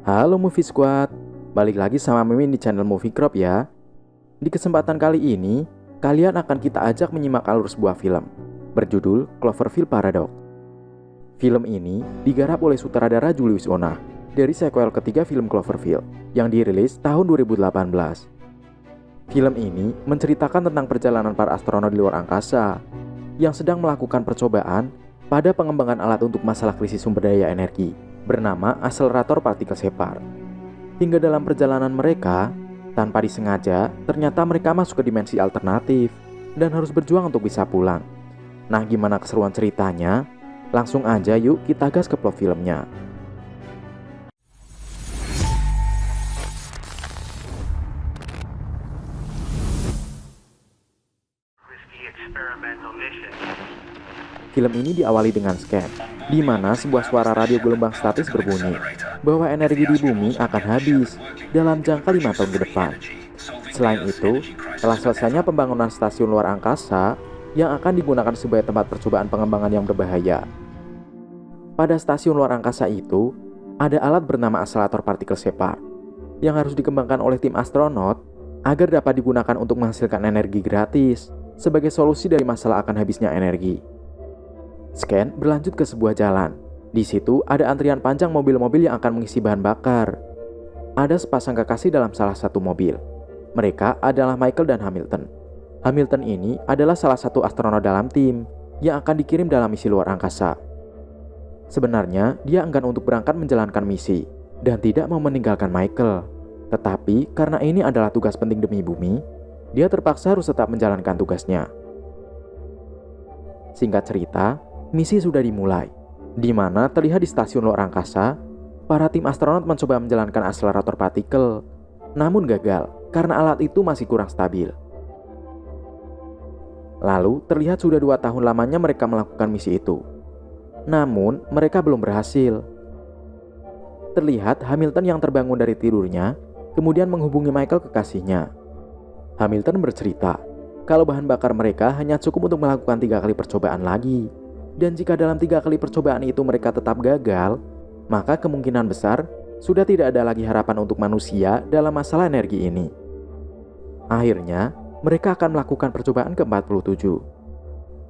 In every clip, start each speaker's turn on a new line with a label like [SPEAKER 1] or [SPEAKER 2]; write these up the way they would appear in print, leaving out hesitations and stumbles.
[SPEAKER 1] Halo Movie Squad, balik lagi sama Mimin di channel Movie Crop ya. Di kesempatan kali ini, kalian akan kita ajak menyimak alur sebuah film berjudul Cloverfield Paradox. Film ini digarap oleh sutradara Julius Onah dari sequel ketiga film Cloverfield yang dirilis tahun 2018. Film ini menceritakan tentang perjalanan para astronot di luar angkasa yang sedang melakukan percobaan pada pengembangan alat untuk masalah krisis sumber daya energi bernama akselerator partikel separ. Hingga dalam perjalanan mereka, tanpa disengaja, ternyata mereka masuk ke dimensi alternatif dan harus berjuang untuk bisa pulang. Nah, gimana keseruan ceritanya? Langsung aja yuk kita gas ke plot filmnya. Film ini diawali dengan scan, di mana sebuah suara radio gelombang statis berbunyi bahwa energi di bumi akan habis dalam jangka 5 tahun ke depan. Selain itu, telah selesainya pembangunan stasiun luar angkasa yang akan digunakan sebagai tempat percobaan pengembangan yang berbahaya. Pada stasiun luar angkasa itu, ada alat bernama akselerator partikel separ yang harus dikembangkan oleh tim astronot agar dapat digunakan untuk menghasilkan energi gratis sebagai solusi dari masalah akan habisnya energi. Scan berlanjut ke sebuah jalan. Di situ ada antrian panjang mobil-mobil yang akan mengisi bahan bakar. Ada sepasang kekasih dalam salah satu mobil. Mereka adalah Michael dan Hamilton. Hamilton ini adalah salah satu astronot dalam tim yang akan dikirim dalam misi luar angkasa. Sebenarnya dia enggan untuk berangkat menjalankan misi dan tidak mau meninggalkan Michael. Tetapi karena ini adalah tugas penting demi bumi, dia terpaksa harus tetap menjalankan tugasnya. Singkat cerita, misi sudah dimulai, di mana terlihat di stasiun luar angkasa, para tim astronot mencoba menjalankan akselerator partikel, namun gagal karena alat itu masih kurang stabil. Lalu terlihat sudah 2 tahun lamanya mereka melakukan misi itu, namun mereka belum berhasil. Terlihat Hamilton yang terbangun dari tidurnya, kemudian menghubungi Michael kekasihnya. Hamilton bercerita kalau bahan bakar mereka hanya cukup untuk melakukan 3 kali percobaan lagi. Dan jika dalam 3 kali percobaan itu mereka tetap gagal, maka kemungkinan besar sudah tidak ada lagi harapan untuk manusia dalam masalah energi ini. Akhirnya, mereka akan melakukan percobaan ke-47.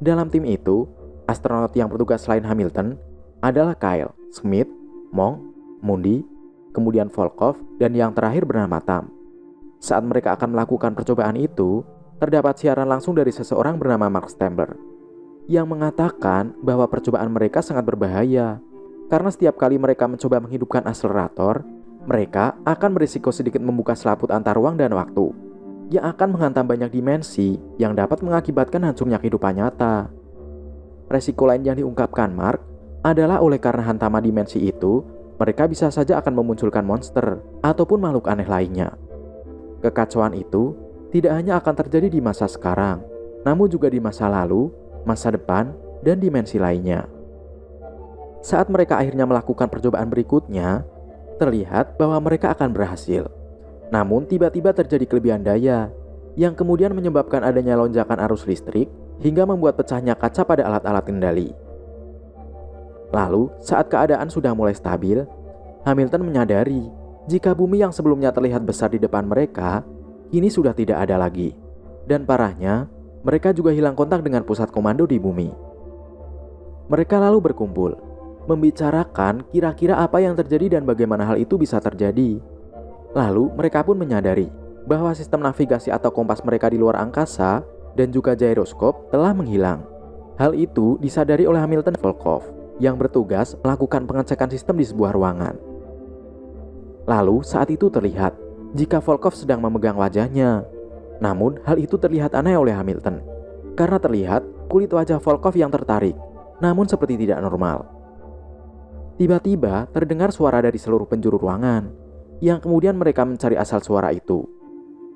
[SPEAKER 1] Dalam tim itu, astronot yang bertugas selain Hamilton adalah Kyle, Smith, Monk, Mundy, kemudian Volkov, dan yang terakhir bernama Tam. Saat mereka akan melakukan percobaan itu, terdapat siaran langsung dari seseorang bernama Mark Stambler yang mengatakan bahwa percobaan mereka sangat berbahaya karena setiap kali mereka mencoba menghidupkan akselerator, mereka akan berisiko sedikit membuka selaput antar ruang dan waktu yang akan menghantam banyak dimensi yang dapat mengakibatkan hancurnya kehidupan nyata. Resiko lain yang diungkapkan Mark adalah oleh karena hantaman dimensi itu, mereka bisa saja akan memunculkan monster ataupun makhluk aneh lainnya. Kekacauan itu tidak hanya akan terjadi di masa sekarang, namun juga di masa lalu, masa depan, dan dimensi lainnya. Saat mereka akhirnya melakukan percobaan berikutnya, terlihat bahwa mereka akan berhasil. Namun tiba-tiba terjadi kelebihan daya, yang kemudian menyebabkan adanya lonjakan arus listrik hingga membuat pecahnya kaca pada alat-alat kendali. Lalu, saat keadaan sudah mulai stabil, Hamilton menyadari jika bumi yang sebelumnya terlihat besar di depan mereka, kini sudah tidak ada lagi. Dan parahnya, mereka juga hilang kontak dengan pusat komando di bumi. Mereka lalu berkumpul, membicarakan kira-kira apa yang terjadi dan bagaimana hal itu bisa terjadi. Lalu mereka pun menyadari bahwa sistem navigasi atau kompas mereka di luar angkasa dan juga gyroskop telah menghilang. Hal itu disadari oleh Hamilton Volkov yang bertugas melakukan pengecekan sistem di sebuah ruangan. Lalu saat itu terlihat jika Volkov sedang memegang wajahnya. Namun hal itu terlihat aneh oleh Hamilton karena terlihat kulit wajah Volkov yang tertarik, namun seperti tidak normal. Tiba-tiba terdengar suara dari seluruh penjuru ruangan, yang kemudian mereka mencari asal suara itu.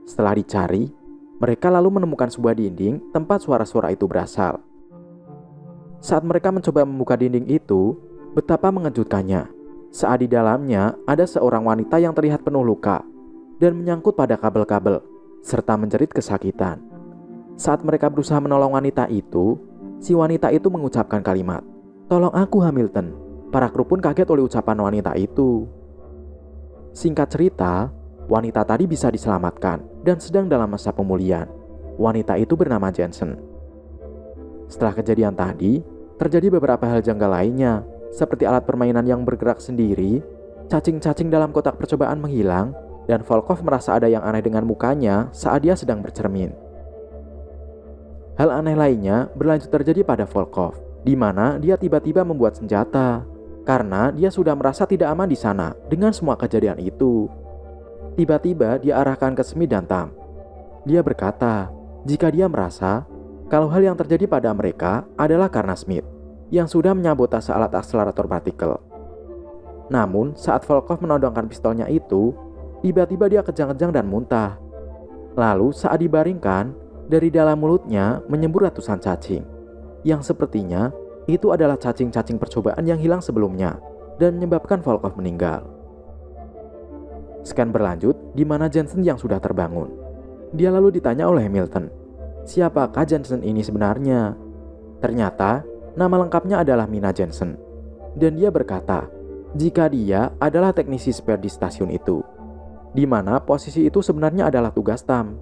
[SPEAKER 1] Setelah dicari, mereka lalu menemukan sebuah dinding tempat suara-suara itu berasal. Saat mereka mencoba membuka dinding itu, betapa mengejutkannya saat di dalamnya ada seorang wanita yang terlihat penuh luka dan menyangkut pada kabel-kabel serta menjerit kesakitan. Saat mereka berusaha menolong wanita itu, si wanita itu mengucapkan kalimat, "Tolong aku Hamilton." Para kru pun kaget oleh ucapan wanita itu. Singkat cerita, wanita tadi bisa diselamatkan dan sedang dalam masa pemulihan. Wanita itu bernama Jensen. Setelah kejadian tadi, terjadi beberapa hal janggal lainnya, seperti alat permainan yang bergerak sendiri, cacing-cacing dalam kotak percobaan menghilang, dan Volkov merasa ada yang aneh dengan mukanya saat dia sedang bercermin. Hal aneh lainnya berlanjut terjadi pada Volkov, di mana dia tiba-tiba membuat senjata, karena dia sudah merasa tidak aman di sana dengan semua kejadian itu. Tiba-tiba dia arahkan ke Smith dan Tam. Dia berkata, jika dia merasa kalau hal yang terjadi pada mereka adalah karena Smith yang sudah menyabotase alat akselerator partikel. Namun, saat Volkov menodongkan pistolnya itu, tiba-tiba dia kejang-kejang dan muntah. Lalu saat dibaringkan, dari dalam mulutnya menyembur ratusan cacing, yang sepertinya itu adalah cacing-cacing percobaan yang hilang sebelumnya dan menyebabkan Volkov meninggal. Scan berlanjut di mana Jensen yang sudah terbangun. Dia lalu ditanya oleh Hamilton, siapakah Jensen ini sebenarnya? Ternyata nama lengkapnya adalah Mina Jensen. Dan dia berkata, jika dia adalah teknisi spare di stasiun itu, di mana posisi itu sebenarnya adalah tugas Tam.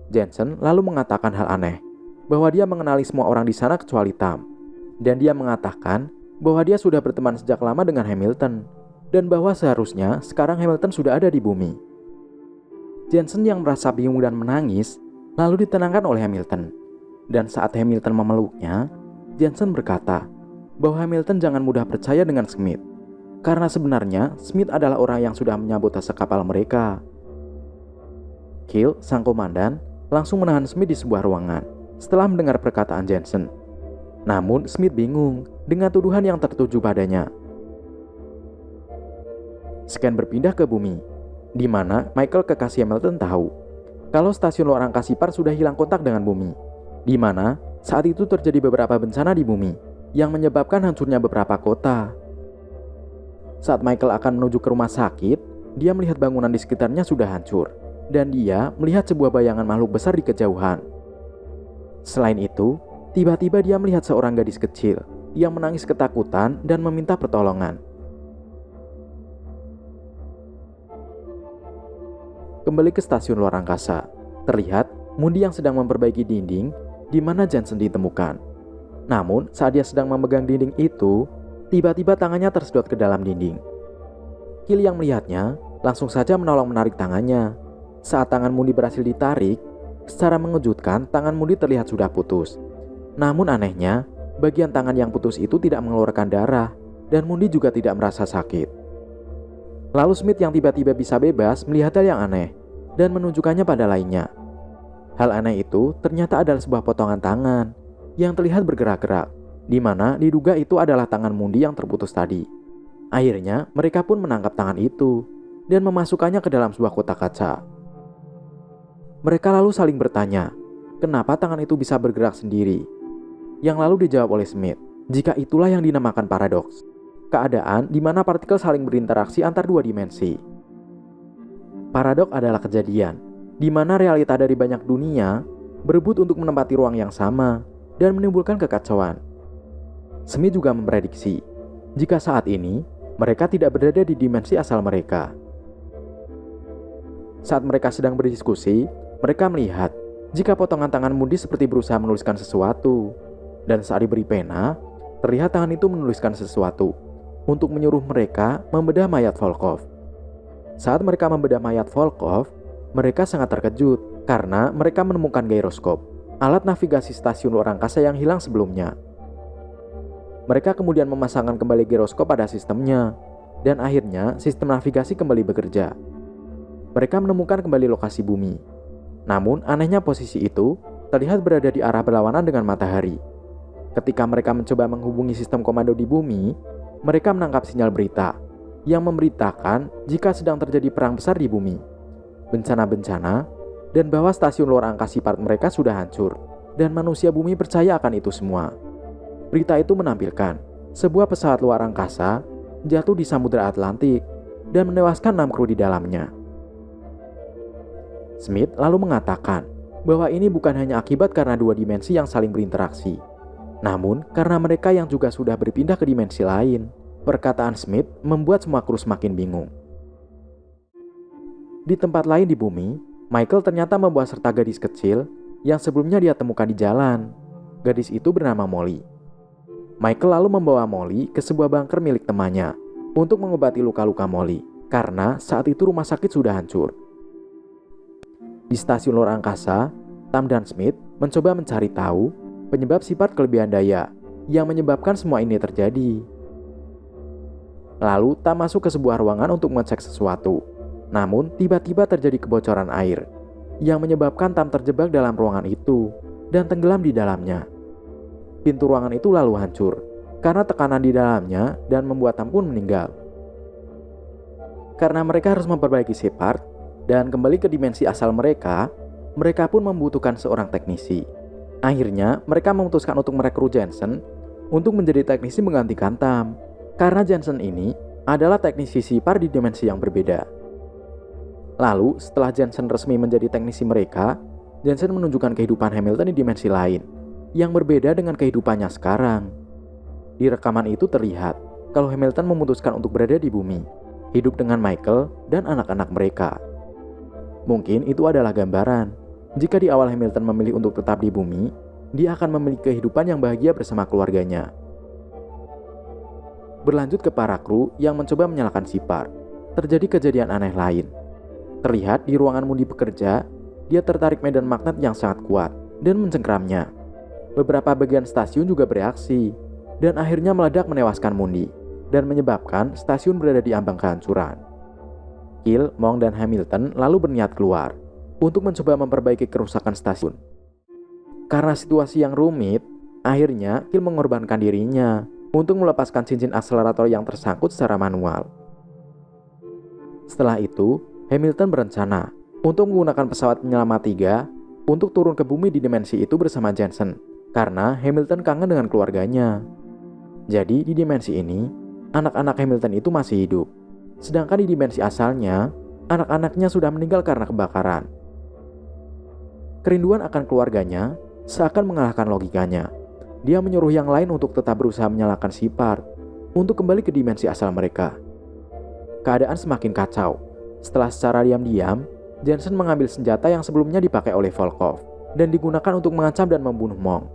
[SPEAKER 1] Jensen lalu mengatakan hal aneh, bahwa dia mengenali semua orang di sana kecuali Tam. Dan dia mengatakan bahwa dia sudah berteman sejak lama dengan Hamilton, dan bahwa seharusnya sekarang Hamilton sudah ada di bumi. Jensen yang merasa bingung dan menangis, lalu ditenangkan oleh Hamilton. Dan saat Hamilton memeluknya, Jensen berkata bahwa Hamilton jangan mudah percaya dengan Smith, karena sebenarnya Smith adalah orang yang sudah menyabotase kapal mereka. Kill, sang komandan, langsung menahan Smith di sebuah ruangan setelah mendengar perkataan Jensen. Namun Smith bingung dengan tuduhan yang tertuju padanya. Scan berpindah ke bumi, di mana Michael kekasih Hamilton tahu kalau stasiun luar angkasa Sipar sudah hilang kontak dengan bumi, di mana saat itu terjadi beberapa bencana di bumi yang menyebabkan hancurnya beberapa kota. Saat Michael akan menuju ke rumah sakit, dia melihat bangunan di sekitarnya sudah hancur, dan dia melihat sebuah bayangan makhluk besar di kejauhan. Selain itu, tiba-tiba dia melihat seorang gadis kecil yang menangis ketakutan dan meminta pertolongan. Kembali ke stasiun luar angkasa, terlihat Mundi yang sedang memperbaiki dinding di mana Jensen ditemukan. Namun, saat dia sedang memegang dinding itu, tiba-tiba tangannya tersedot ke dalam dinding. Kill yang melihatnya langsung saja menolong menarik tangannya. Saat tangan Mundi berhasil ditarik, secara mengejutkan tangan Mundi terlihat sudah putus. Namun anehnya, bagian tangan yang putus itu tidak mengeluarkan darah, dan Mundi juga tidak merasa sakit. Lalu Smith yang tiba-tiba bisa bebas melihat hal yang aneh, dan menunjukkannya pada lainnya. Hal aneh itu ternyata adalah sebuah potongan tangan, yang terlihat bergerak-gerak, di mana diduga itu adalah tangan Mundi yang terputus tadi. Akhirnya mereka pun menangkap tangan itu, dan memasukkannya ke dalam sebuah kotak kaca. Mereka lalu saling bertanya, kenapa tangan itu bisa bergerak sendiri? Yang lalu dijawab oleh Smith, jika itulah yang dinamakan paradoks. Keadaan di mana partikel saling berinteraksi antar dua dimensi. Paradoks adalah kejadian di mana realita dari banyak dunia berebut untuk menempati ruang yang sama dan menimbulkan kekacauan. Smith juga memprediksi, jika saat ini mereka tidak berada di dimensi asal mereka. Saat mereka sedang berdiskusi, mereka melihat jika potongan tangan Mundi seperti berusaha menuliskan sesuatu. Dan saat diberi pena, terlihat tangan itu menuliskan sesuatu untuk menyuruh mereka membedah mayat Volkov. Saat mereka membedah mayat Volkov, mereka sangat terkejut karena mereka menemukan gyroskop, alat navigasi stasiun luar angkasa yang hilang sebelumnya. Mereka kemudian memasangkan kembali gyroskop pada sistemnya, dan akhirnya sistem navigasi kembali bekerja. Mereka menemukan kembali lokasi bumi. Namun anehnya posisi itu terlihat berada di arah berlawanan dengan matahari. Ketika mereka mencoba menghubungi sistem komando di bumi, mereka menangkap sinyal berita yang memberitakan jika sedang terjadi perang besar di bumi, bencana-bencana, dan bahwa stasiun luar angkasa Sipar mereka sudah hancur, dan manusia bumi percaya akan itu semua. Berita itu menampilkan sebuah pesawat luar angkasa jatuh di Samudra Atlantik dan menewaskan 6 kru di dalamnya. Smith lalu mengatakan bahwa ini bukan hanya akibat karena dua dimensi yang saling berinteraksi, namun karena mereka yang juga sudah berpindah ke dimensi lain, Perkataan Smith membuat semua kru semakin bingung. Di tempat lain di bumi, Michael ternyata membawa serta gadis kecil yang sebelumnya dia temukan di jalan. Gadis itu bernama Molly. Michael lalu membawa Molly ke sebuah bunker milik temannya untuk mengobati luka-luka Molly karena saat itu rumah sakit sudah hancur. Di stasiun luar angkasa, Tam dan Smith mencoba mencari tahu penyebab sifat kelebihan daya yang menyebabkan semua ini terjadi. Lalu Tam masuk ke sebuah ruangan untuk mengecek sesuatu. Namun tiba-tiba terjadi kebocoran air yang menyebabkan Tam terjebak dalam ruangan itu dan tenggelam di dalamnya. Pintu ruangan itu lalu hancur karena tekanan di dalamnya dan membuat Tam pun meninggal. Karena mereka harus memperbaiki Shepard dan kembali ke dimensi asal mereka pun membutuhkan seorang teknisi. Akhirnya mereka memutuskan untuk merekrut Jensen untuk menjadi teknisi menggantikan Tam. Karena Jensen ini adalah teknisi Shepard di dimensi yang berbeda. Lalu, setelah Jensen resmi menjadi teknisi mereka, Jensen menunjukkan kehidupan Hamilton di dimensi lain, yang berbeda dengan kehidupannya sekarang. Di rekaman itu terlihat, kalau Hamilton memutuskan untuk berada di bumi, hidup dengan Michael dan anak-anak mereka. Mungkin itu adalah gambaran, jika di awal Hamilton memilih untuk tetap di bumi, dia akan memiliki kehidupan yang bahagia bersama keluarganya. Berlanjut ke para kru yang mencoba menyalakan Shepard, terjadi kejadian aneh lain. Terlihat di ruangan Mundi bekerja, dia tertarik medan magnet yang sangat kuat dan mencengkramnya. Beberapa bagian stasiun juga bereaksi, dan akhirnya meledak menewaskan Mundi, dan menyebabkan stasiun berada di ambang kehancuran. Keel, Monk, dan Hamilton lalu berniat keluar, untuk mencoba memperbaiki kerusakan stasiun. Karena situasi yang rumit, akhirnya Keel mengorbankan dirinya untuk melepaskan cincin akselerator yang tersangkut secara manual. Setelah itu, Hamilton berencana untuk menggunakan pesawat penyelamat 3 untuk turun ke bumi di dimensi itu bersama Jensen, karena Hamilton kangen dengan keluarganya. Jadi di dimensi ini, anak-anak Hamilton itu masih hidup, sedangkan di dimensi asalnya, anak-anaknya sudah meninggal karena kebakaran. Kerinduan akan keluarganya seakan mengalahkan logikanya. Dia menyuruh yang lain untuk tetap berusaha menyalakan Shepard untuk kembali ke dimensi asal mereka. Keadaan semakin kacau. Setelah secara diam-diam, Jensen mengambil senjata yang sebelumnya dipakai oleh Volkov dan digunakan untuk mengancam dan membunuh Monk.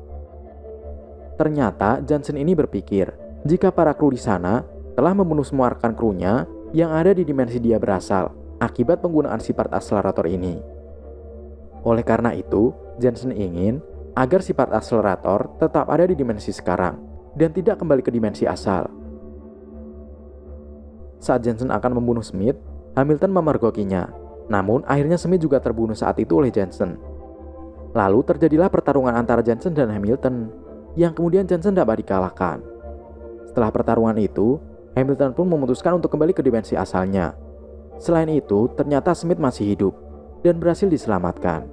[SPEAKER 1] Ternyata Jensen ini berpikir jika para kru di sana telah membunuh semua rekan krunya yang ada di dimensi dia berasal akibat penggunaan Shepard akselerator ini. Oleh karena itu, Jensen ingin agar Shepard akselerator tetap ada di dimensi sekarang dan tidak kembali ke dimensi asal. Saat Jensen akan membunuh Smith, Hamilton memergokinya. Namun akhirnya Smith juga terbunuh saat itu oleh Jensen. Lalu terjadilah pertarungan antara Jensen dan Hamilton, yang kemudian Jensen dapat dikalahkan. Setelah pertarungan itu, Hamilton pun memutuskan untuk kembali ke dimensi asalnya. Selain itu, ternyata Smith masih hidup dan berhasil diselamatkan.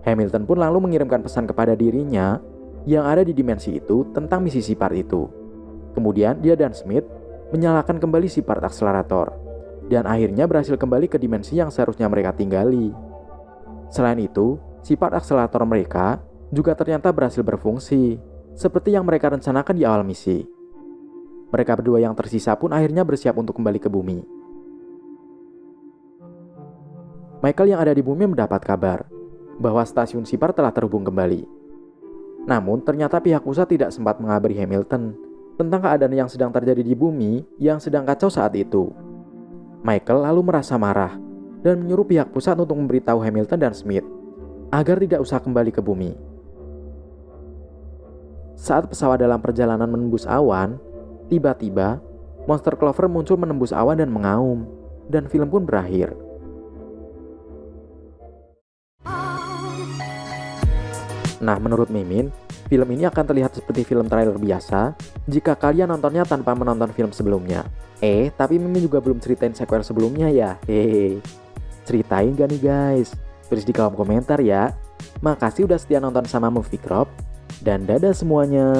[SPEAKER 1] Hamilton pun lalu mengirimkan pesan kepada dirinya yang ada di dimensi itu tentang misi Shepard itu. Kemudian dia dan Smith menyalakan kembali Shepard akselerator dan akhirnya berhasil kembali ke dimensi yang seharusnya mereka tinggali. Selain itu, Shepard akselerator mereka juga ternyata berhasil berfungsi seperti yang mereka rencanakan di awal misi. Mereka berdua yang tersisa pun akhirnya bersiap untuk kembali ke bumi. Michael yang ada di bumi mendapat kabar bahwa stasiun Shepard telah terhubung kembali. Namun ternyata pihak pusat tidak sempat mengabari Hamilton tentang keadaan yang sedang terjadi di bumi yang sedang kacau saat itu. Michael lalu merasa marah dan menyuruh pihak pusat untuk memberitahu Hamilton dan Smith agar tidak usah kembali ke bumi. Saat pesawat dalam perjalanan menembus awan, tiba-tiba monster Clover muncul menembus awan dan mengaum, dan film pun berakhir. Nah, menurut Mimin, film ini akan terlihat seperti film trailer biasa jika kalian nontonnya tanpa menonton film sebelumnya. Tapi Mimin juga belum ceritain sequel sebelumnya ya. Hehehe. Ceritain gak nih guys? Tulis di kolom komentar ya. Makasih udah setia nonton sama Movie Crop, dan dadah semuanya.